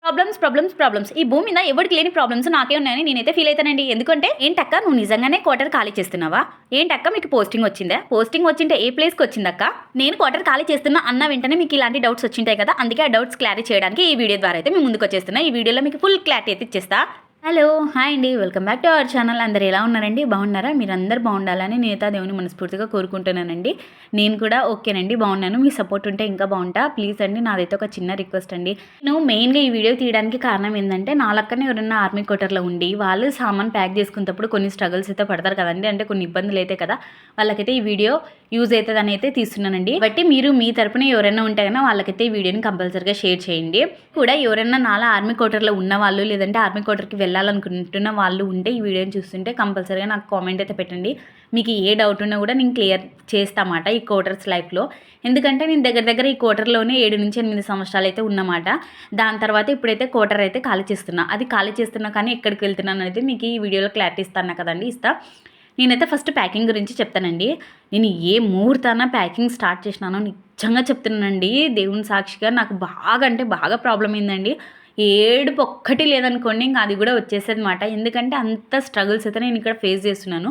Problems ఈ భూమి మీద ఎవరికి లేని ప్రాబ్లమ్స్ నాకే ఉన్నాయని నేనైతే ఫీల్ అవుతానండి. ఎందుకంటే ఏంటక్క నువ్వు నిజంగానే క్వార్టర్ ఖాళీ చేస్తున్నావా? ఏంటక్క మీకు పోస్టింగ్ వచ్చిందా? పోస్టింగ్ వచ్చింటే ఏ ప్లేస్కి వచ్చిందక్క? నేను క్వార్టర్ ఖాళీ చేస్తున్నా అన్న వెంటనే మీకు ఇలాంటి డౌట్స్ వచ్చింటాయి కదా, అందుకే ఆ డౌట్స్ క్లారిటీ చేయడానికి ఈ వీడియో ద్వారా అయితే మేము ముందుకు వచ్చేస్తున్నా. ఈ వీడియోలో మీకు ఫుల్ క్లారిటీ అయితే ఇచ్చేస్తా. హలో హాయ్ అండి, welcome back to our channel. అందరు ఎలా ఉన్నారండి? బాగున్నారా? మీరందరూ బాగుండాలని నేనైతే దేవుని మనస్ఫూర్తిగా కోరుకుంటున్నానండి. నేను కూడా ఓకేనండి, బాగున్నాను. మీ సపోర్ట్ ఉంటే ఇంకా బాగుంటా. ప్లీజ్ అండి, నాదైతే ఒక చిన్న రిక్వెస్ట్ అండి. నేను మెయిన్గా ఈ వీడియో తీయడానికి కారణం ఏంటంటే, నా లక్కనే ఎవరైనా ఆర్మీ క్వార్టర్లో ఉండి వాళ్ళు సామాన్ ప్యాక్ చేసుకున్నప్పుడు కొన్ని స్ట్రగుల్స్ అయితే పడతారు కదండి, అంటే కొన్ని ఇబ్బందులు అయితే కదా, వాళ్ళకైతే ఈ వీడియో యూజ్ అవుతుంది అని అయితే తీస్తున్నానండి. బట్టి మీరు మీ తరపున ఎవరైనా ఉంటే కన్నా వాళ్ళకైతే ఈ వీడియోని కంపల్సరీగా షేర్ చేయండి. కూడా ఎవరైనా నాలా ఆర్మీ క్వార్టర్లో ఉన్న వాళ్ళు లేదంటే ఆర్మీ క్వార్టర్కి వెళ్ళాలనుకుంటున్న వాళ్ళు ఉంటే ఈ వీడియోని చూస్తుంటే కంపల్సరీగా నాకు కామెంట్ అయితే పెట్టండి. మీకు ఏ డౌట్ ఉన్నా కూడా నేను క్లియర్ చేస్తామాట ఈ క్వార్టర్స్ లైఫ్లో. ఎందుకంటే నేను దగ్గర ఈ క్వార్టర్లోనే 7 నుంచి 8 సంవత్సరాలు అయితే ఉన్నమాట. దాని తర్వాత ఇప్పుడైతే క్వార్టర్ అయితే ఖాళీ చేస్తున్నా. అది ఖాళీ చేస్తున్నా కానీ ఎక్కడికి వెళ్తున్నాను అనేది మీకు ఈ వీడియోలో క్లారిటీ ఇస్తాను కదండి, ఇస్తా. నేనైతే ఫస్ట్ ప్యాకింగ్ గురించి చెప్తానండి. నేను ఏ ముహూర్తాన ప్యాకింగ్ స్టార్ట్ చేసినానో నిజంగా చెప్తున్నానండి, దేవుని సాక్షిగా నాకు బాగా అంటే బాగా ప్రాబ్లం అయిందండి. ఏడుపు ఒక్కటి లేదనుకోండి, ఇంకా అది కూడా వచ్చేసేది అనమాట. ఎందుకంటే అంత స్ట్రగుల్స్ అయితే నేను ఇక్కడ ఫేస్ చేస్తున్నాను.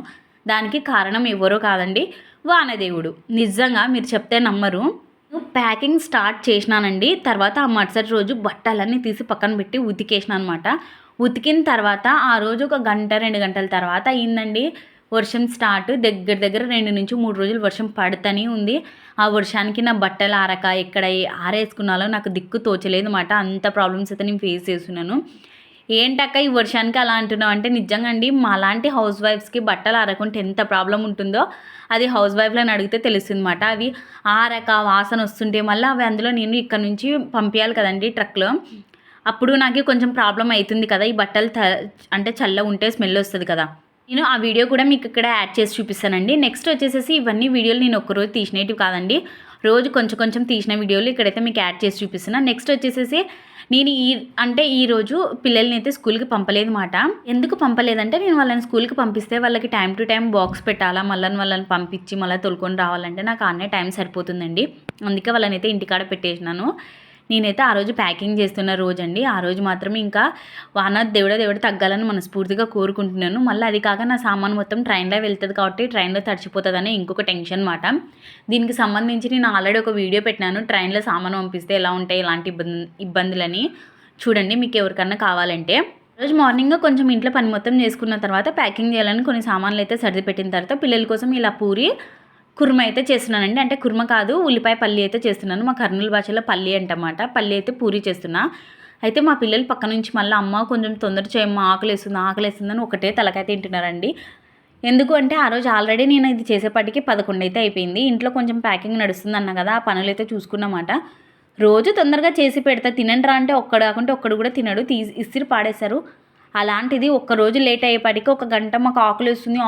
దానికి కారణం ఎవరో కాదండి, వానదేవుడు. నిజంగా మీరు చెప్తే నమ్మరు. ప్యాకింగ్ స్టార్ట్ చేసినానండి. తర్వాత ఆ మరుసటి రోజు బట్టలన్నీ తీసి పక్కన పెట్టి ఉతికేసిన అనమాట. ఉతికిన తర్వాత ఆ రోజు ఒక గంట 2 గంటల తర్వాత అయిందండి వర్షం స్టార్ట్. దగ్గర 2 నుంచి 3 రోజులు వర్షం పడుతూనే ఉంది. ఆ వర్షానికి నా బట్టలు ఆరక ఎక్కడ ఆరేసుకున్నాలో నాకు దిక్కు తోచలేదు అన్నమాట. అంత ప్రాబ్లమ్స్ అయితే నేను ఫేస్ చేస్తున్నాను. ఏంటక్క ఈ వర్షానికి అలా అంటున్నావు అంటే, నిజంగా అండి మాలాంటి హౌస్ వైఫ్స్కి బట్టలు ఆరకుంటే ఎంత ప్రాబ్లం ఉంటుందో అది హౌస్ వైఫ్లను అడిగితే తెలుస్తుంది అన్నమాట. అవి ఆరక వాసన వస్తుంటే మళ్ళీ అవి అందులో నేను ఇక్కడ నుంచి పంపించాలి కదండి ట్రక్లో. అప్పుడు నాకు కొంచెం ప్రాబ్లం అవుతుంది కదా, ఈ బట్టలు అంటే చల్ల ఉంటే స్మెల్ వస్తుంది కదా. నేను ఆ వీడియో కూడా మీకు ఇక్కడ యాడ్ చేసి చూపిస్తానండి. నెక్స్ట్ వచ్చేసేసి ఇవన్నీ వీడియోలు నేను ఒక్కరోజు తీసినవి కాదండి, రోజు కొంచెం తీసిన వీడియోలు ఇక్కడైతే మీకు యాడ్ చేసి చూపిస్తున్నా. నెక్స్ట్ వచ్చేసేసి నేను ఈరోజు పిల్లల్ని అయితే స్కూల్కి పంపలేదు మాట. ఎందుకు పంపలేదంటే, నేను వాళ్ళని స్కూల్కి పంపిస్తే వాళ్ళకి టైం టు టైం బాక్స్ పెట్టాలా, వాళ్ళని పంపించి మళ్ళీ తోలుకొని రావాలంటే నాకు అన్నే టైం సరిపోతుందండి. అందుకే వాళ్ళని అయితే ఇంటికాడ పెట్టేసినాను. నేనైతే ఆ రోజు ప్యాకింగ్ చేస్తున్న రోజు అండి. ఆ రోజు మాత్రం ఇంకా వాన దేవుడ తగ్గాలని మనస్ఫూర్తిగా కోరుకుంటున్నాను. మళ్ళీ అది కాక నా సామాన్ మొత్తం ట్రైన్లో వెళ్తుంది కాబట్టి ట్రైన్లో తడిచిపోతుందని ఇంకొక టెన్షన్ మాట. దీనికి సంబంధించి నేను ఆల్రెడీ ఒక వీడియో పెట్టినాను, ట్రైన్లో సామాను పంపిస్తే ఎలా ఉంటాయి ఇలాంటి ఇబ్బందులని. చూడండి మీకు ఎవరికన్నా కావాలంటే. రోజు మార్నింగ్ కొంచెం ఇంట్లో పని మొత్తం చేసుకున్న తర్వాత ప్యాకింగ్ చేయాలని కొన్ని సామాన్లు అయితే సర్ది పెట్టిన తర్వాత పిల్లల కోసం ఇలా పూరి కుర్మ అయితే చేస్తున్నానండి. అంటే కుర్మ కాదు, ఉల్లిపాయ పల్లి అయితే చేస్తున్నాను. మా కర్నూలు భాషలో పల్లి అంటమాట. పల్లి అయితే పూరి చేస్తున్నా. అయితే మా పిల్లలు పక్క నుంచి మళ్ళీ అమ్మ కొంచెం తొందర చేయమ్మ, ఆకలేస్తుందని ఒకటే తలకాయ తింటున్నారండి. ఎందుకు అంటే ఆ రోజు ఆల్రెడీ నేను ఇది చేసేపటికి 11 అయితే అయిపోయింది. ఇంట్లో కొంచెం ప్యాకింగ్ నడుస్తుంది అన్న కదా, ఆ పనులు అయితే చూసుకున్నమాట. రోజు తొందరగా చేసి పెడతా, తినండి రా అంటే ఒక్కడు కాకుంటే ఒక్కడు కూడా తినడు, ఇసిరి పాడేశారు. అలాంటిది ఒక్కరోజు లేట్ అయ్యేపాటికి ఒక గంట మాకు ఆకలేస్తుంది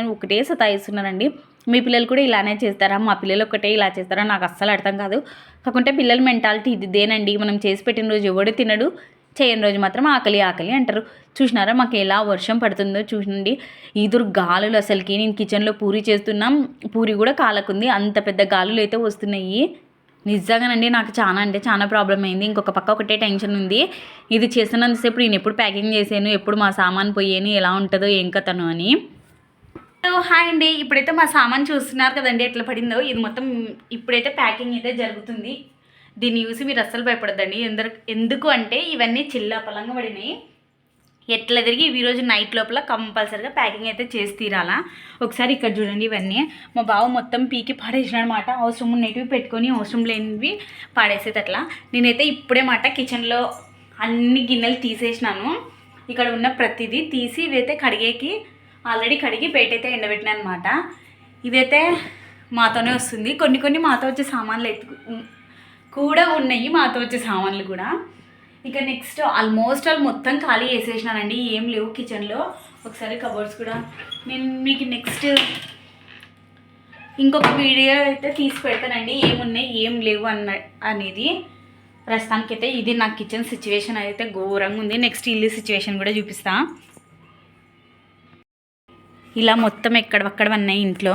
అని ఒకటే సతాయిస్తున్నారండి. మీ పిల్లలు కూడా ఇలానే చేస్తారా? మా పిల్లలు ఒకటే ఇలా చేస్తారా? నాకు అస్సలు అర్థం కాదు. కాకుంటే పిల్లల మెంటాలిటీ ఇదేనండి. మనం చేసి పెట్టిన రోజు ఎవడు తినడు, చేయని రోజు మాత్రం ఆకలి అంటారు. చూసినారా మాకు ఎలా వర్షం పడుతుందో చూడండి. ఈదురు గాలులు అసలుకి. నేను కిచెన్లో పూరి చేస్తున్నాం, పూరి కూడా కాలకుంది, అంత పెద్ద గాలులు అయితే వస్తున్నాయి. నిజంగానండి నాకు చాలా ప్రాబ్లం అయింది. ఇంకొక పక్క ఒకటే టెన్షన్ ఉంది. ఇది చేస్తున్నంతసేపు నేను ఎప్పుడు ప్యాకింగ్ చేసాను, ఎప్పుడు మా సామాన్ పోయాను, ఎలా ఉంటుందో ఏం కథను అని. హాయ్ అండి, ఇప్పుడైతే మా సామాన్ చూస్తున్నారు కదండి ఎట్లా పడిందో. ఇది మొత్తం ఇప్పుడైతే ప్యాకింగ్ అయితే జరుగుతుంది. దీన్ని చూసి మీరు అస్సలు భయపడద్దండి. ఎందుకు అంటే ఇవన్నీ చిల్లపలంగా పడినాయి. ఎట్లా తిరిగి ఈరోజు నైట్ లోపల కంపల్సరీగా ప్యాకింగ్ అయితే చేసి తీరాలా. ఒకసారి ఇక్కడ చూడండి, ఇవన్నీ మా బావ మొత్తం పీకి పాడేసిన అనమాట. అవసరం ఉన్నవి పెట్టుకొని అవసరం లేనివి పాడేసేది అట్లా. నేనైతే ఇప్పుడే మాట కిచెన్లో అన్ని గిన్నెలు తీసేసినాను. ఇక్కడ ఉన్న ప్రతిదీ తీసి ఇవైతే కడిగేకి ఆల్రెడీ కడిగి బయటైతే ఎండబెట్టినా అనమాట. ఇదైతే మాతోనే వస్తుంది. కొన్ని మాతో వచ్చే సామాన్లు కూడా ఉన్నాయి, మాతో వచ్చే సామాన్లు కూడా. ఇక నెక్స్ట్ ఆల్మోస్ట్ మొత్తం ఖాళీ వేసేసినానండి, ఏం లేవు కిచెన్లో. ఒకసారి కబోర్డ్స్ కూడా నేను మీకు నెక్స్ట్ ఇంకొక వీడియో అయితే తీసి పెడతానండి, ఏమున్నాయి ఏం లేవు అనేది. ప్రస్తుతానికైతే ఇది నా కిచెన్ సిచ్యువేషన్ అయితే ఘోరంగా ఉంది. నెక్స్ట్ ఇల్లు సిచ్యువేషన్ కూడా చూపిస్తా. ఇలా మొత్తం ఎక్కడవక్కడ ఉన్నాయి ఇంట్లో.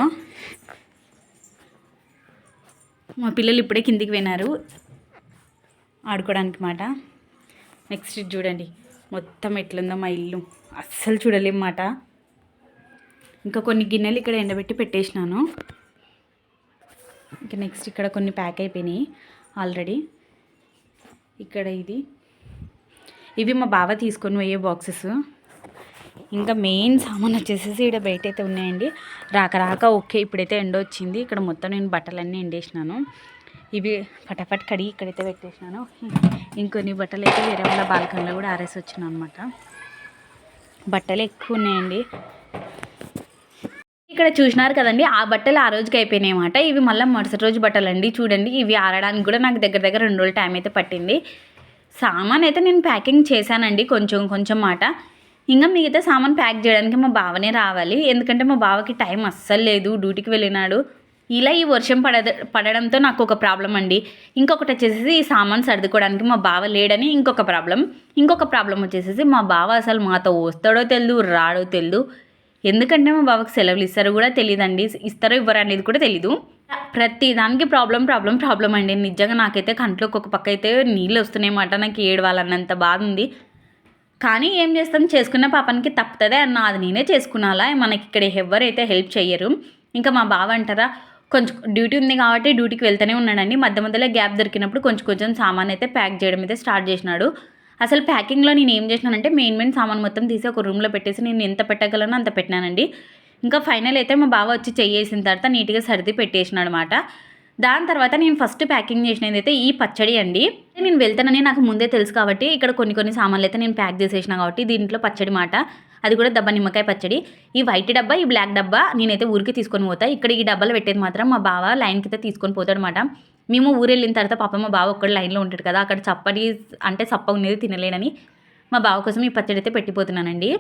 మా పిల్లలు ఇప్పుడే కిందికి పోయినారు ఆడుకోవడానికి మాట. నెక్స్ట్ ఇది చూడండి మొత్తం ఎట్లుందో మా ఇల్లు, అస్సలు చూడలేమాట. ఇంకా కొన్ని గిన్నెలు ఇక్కడ ఎండబెట్టి పెట్టేసినాను. ఇంకా నెక్స్ట్ ఇక్కడ కొన్ని ప్యాక్ అయిపోయినాయి ఆల్రెడీ. ఇక్కడ ఇవి మా బావ తీసుకొని పోయే బాక్సెస్. ఇంకా మెయిన్ సామాన్ వచ్చేసేసి ఇక్కడ బయట అయితే ఉన్నాయండి. రాక ఓకే ఇప్పుడైతే ఎండ వచ్చింది. ఇక్కడ మొత్తం నేను బట్టలన్నీ ఎండేసినాను. ఇవి ఫటాఫట్ కడిగి ఇక్కడైతే పెట్టేసినాను. ఇంకొన్ని బట్టలు అయితే వేరే వాళ్ళ బాల్కనీలో కూడా ఆరేసి వచ్చినాను అనమాట. బట్టలు ఎక్కువ ఉన్నాయండి. ఇక్కడ చూసినారు కదండి, ఆ బట్టలు ఆ రోజుకి అయిపోయినాయి అన్నమాట. ఇవి మళ్ళీ మరుసటి రోజు బట్టలు అండి. చూడండి ఇవి ఆరడానికి కూడా నాకు దగ్గర 2 రోజులు టైం అయితే పట్టింది. సామాన్ అయితే నేను ప్యాకింగ్ చేశానండి కొంచెం మాట. ఇంకా మిగతా సామాన్ ప్యాక్ చేయడానికి మా బావనే రావాలి. ఎందుకంటే మా బావకి టైం అస్సలు లేదు, డ్యూటీకి వెళ్ళినాడు. ఇలా ఈ వర్షం పడడంతో నాకు ఒక ప్రాబ్లం అండి. ఇంకొకటి వచ్చేసి ఈ సామాన్ సర్దుకోవడానికి మా బావ లేడని ఇంకొక ప్రాబ్లం వచ్చేసి మా బావ అసలు మాతో వస్తాడో తెలియదు, రాడో తెలియదు. ఎందుకంటే మా బావకి సెలవులు ఇస్తారో కూడా తెలియదండి, ఇస్తారో ఇవ్వరో అనేది కూడా తెలీదు. ప్రతి దానికి ప్రాబ్లం అండి. నిజంగా నాకైతే కంట్లోకి ఒక పక్క అయితే నీళ్ళు వస్తున్నాయన్నమాట. నాకు ఏడవాలన్నంత బాధ ఉంది. కానీ ఏం చేస్తాం, చేసుకున్న పాపానికి తప్పుతుందే అన్న, అది నేనే చేసుకున్నాలా. మనకి ఇక్కడ ఎవరైతే హెల్ప్ చెయ్యరు. ఇంకా మా బావ అంటారా, కొంచెం డ్యూటీ ఉంది కాబట్టి డ్యూటీకి వెళ్తూనే ఉన్నాడండి. మధ్యలో గ్యాప్ దొరికినప్పుడు కొంచెం సామాన్ అయితే ప్యాక్ చేయడం అయితే స్టార్ట్ చేసినాడు. అసలు ప్యాకింగ్లో నేను ఏం చేసినానంటే మెయిన్ సామాన్ మొత్తం తీసి ఒక రూమ్లో పెట్టేసి నేను ఎంత పెట్టగలనో అంత పెట్టినానండి. ఇంకా ఫైనల్ అయితే మా బావ వచ్చి చెయ్యేసిన తర్వాత నీట్గా సర్ది పెట్టేసినాడు అనమాట. దాని తర్వాత నేను ఫస్ట్ ప్యాకింగ్ చేసినది అయితే ఈ పచ్చడి అండి. నేను వెళ్తానని నాకు ముందే తెలుసు కాబట్టి ఇక్కడ కొన్ని సామాన్లు అయితే నేను ప్యాక్ చేసేసిన కాబట్టి దీంట్లో పచ్చడి మాట, అది కూడా డబ్బా నిమ్మకాయ పచ్చడి. ఈ వైట్ డబ్బా, ఈ బ్లాక్ డబ్బా నేనైతే ఊరికి తీసుకొని పోతా. ఇక్కడ ఈ డబ్బాలు పెట్టేది మాత్రం మా బావ లైన్కి అయితే తీసుకొని పోతాడు అనమాట. మేము ఊరు వెళ్ళిన తర్వాత పాప మా బావ ఒక్కడు లైన్లో ఉంటాడు కదా, అక్కడ చప్ప ఉండేది తినలేనని మా బావ కోసం ఈ పచ్చడి అయితే పెట్టిపోతున్నానండి.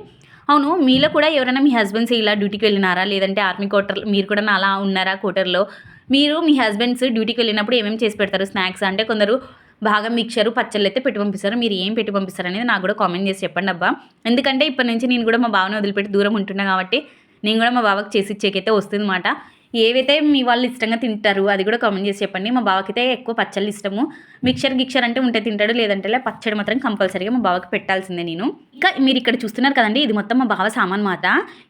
అవును, మీలో కూడా ఎవరైనా మీ హస్బెండ్స్ ఇలా డ్యూటీకి వెళ్ళినారా, లేదంటే ఆర్మీ క్వార్టర్ మీరు కూడా అలా ఉన్నారా క్వార్టర్లో? మీరు మీ హస్బెండ్స్ డ్యూటీకి వెళ్ళినప్పుడు ఏమేమి చేసి పెడతారు స్నాక్స్? అంటే కొందరు బాగా మిక్చరు పచ్చళ్ళు అయితే పెట్టి పంపిస్తారు. మీరు ఏం పెట్టి పంపిస్తారు అనేది నాకు కూడా కామెంట్ చేసి చెప్పండి అబ్బా. ఎందుకంటే ఇప్పటి నుంచి నేను కూడా మా బావని వదిలిపెట్టి దూరం ఉంటున్నా కాబట్టి నేను కూడా మా బావకి చేసి ఇచ్చేకైతే వస్తుంది అనమాట. ఏవైతే మీ వాళ్ళు ఇష్టంగా తింటారు అది కూడా కామెంట్ చేసి చెప్పండి. మా బావకి అయితే ఎక్కువ పచ్చళ్ళు ఇష్టము. గిక్షర్ అంటే ఉంటే తింటాడు, లేదంటే పచ్చడి మాత్రం కంపల్సరీగా మా బావకి పెట్టాల్సిందే నేను. ఇంకా మీరు ఇక్కడ చూస్తున్నారు కదండి, ఇది మొత్తం మా బావ సామాన్ మాట.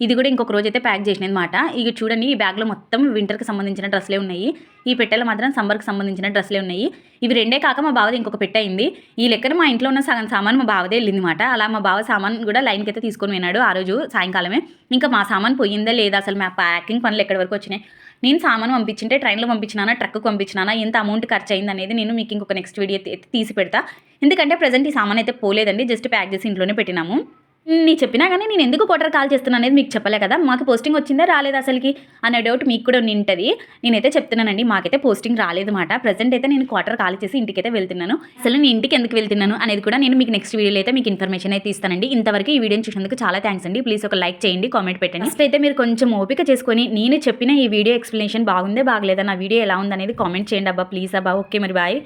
ఇది కూడా ఇంకొక రోజు అయితే ప్యాక్ చేసినది మాట. ఇక చూడండి, ఈ బ్యాగ్లో మొత్తం వింటర్కి సంబంధించిన డ్రెస్లే ఉన్నాయి. ఈ పెట్టెలో మాత్రం సమ్మర్కి సంబంధించిన డ్రెస్లే ఉన్నాయి. ఇవి రెండే కాక మా బావది ఇంకొక పెట్టె అయింది. ఈ లెక్కన మా ఇంట్లో ఉన్న సగం సామాన్ మా బావదే వెళ్ళింది మాట. అలా మా బావ సామాన్ కూడా లైన్కి అయితే తీసుకొని పోయినాడు ఆ రోజు సాయంకాలమే. ఇంకా మా సామాన్ పోయిందా లేదా, అసలు మా ప్యాకింగ్ పనులు ఎక్కడి వరకు వచ్చినాయి, నేను సామాను పంపించింటే ట్రైన్లో పంపించినానా, ట్రక్కు పంపించినానా, ఎంత అమౌంట్ ఖర్చు అయింది అనేది నేను మీకు ఇంకొక నెక్స్ట్ వీడియో తీసి పెడతా. ఎందుకంటే ప్రజెంట్ ఈ సామాన్ అయితే పోలేదండి, జస్ట్ ప్యాక్ చేసి ఇంట్లోనే పెట్టినాము. నేను చెప్పినా కానీ నేను ఎందుకు క్వార్టర్ కాల్ చేస్తున్నాను అనేది మీకు చెప్పలే కదా. మాకు పోస్టింగ్ వచ్చిందా రాలేదు అసలుకి అనే డౌట్ మీకు కూడా ఉంటుంది. నేనైతే చెప్తున్నానండి, మాకైతే పోస్టింగ్ రాలేదు మాట. ప్రజెంట్ అయితే నేను క్వార్టర్ కాల్ చేసి ఇంటికైతే వెళ్తున్నాను. అసలు నేను ఇంటికి ఎందుకు వెళ్తున్నాను అనేది కూడా నేను మీకు నెక్స్ట్ వీడియోలో అయితే మీకు ఇన్ఫర్మేషన్ అయితే ఇస్తానండి. ఇంతవరకు ఈ వీడియోని చూసినందుకు చాలా థ్యాంక్స్ అండి. ప్లీజ్ ఒక లైక్ చేయండి, కామెంట్ పెట్టండి. నెక్స్ట్ అయితే మీరు కొంచెం ఓపిక చేసుకొని నేను చెప్పిన ఈ వీడియో ఎక్స్ప్లెనేషన్ బాగుందే బాగలేదా, నా వీడియో ఎలా ఉందనేది కామెంట్ చేయండి అబ్బా, ప్లీజ్ అబ్బా. ఓకే మరి బాయ్.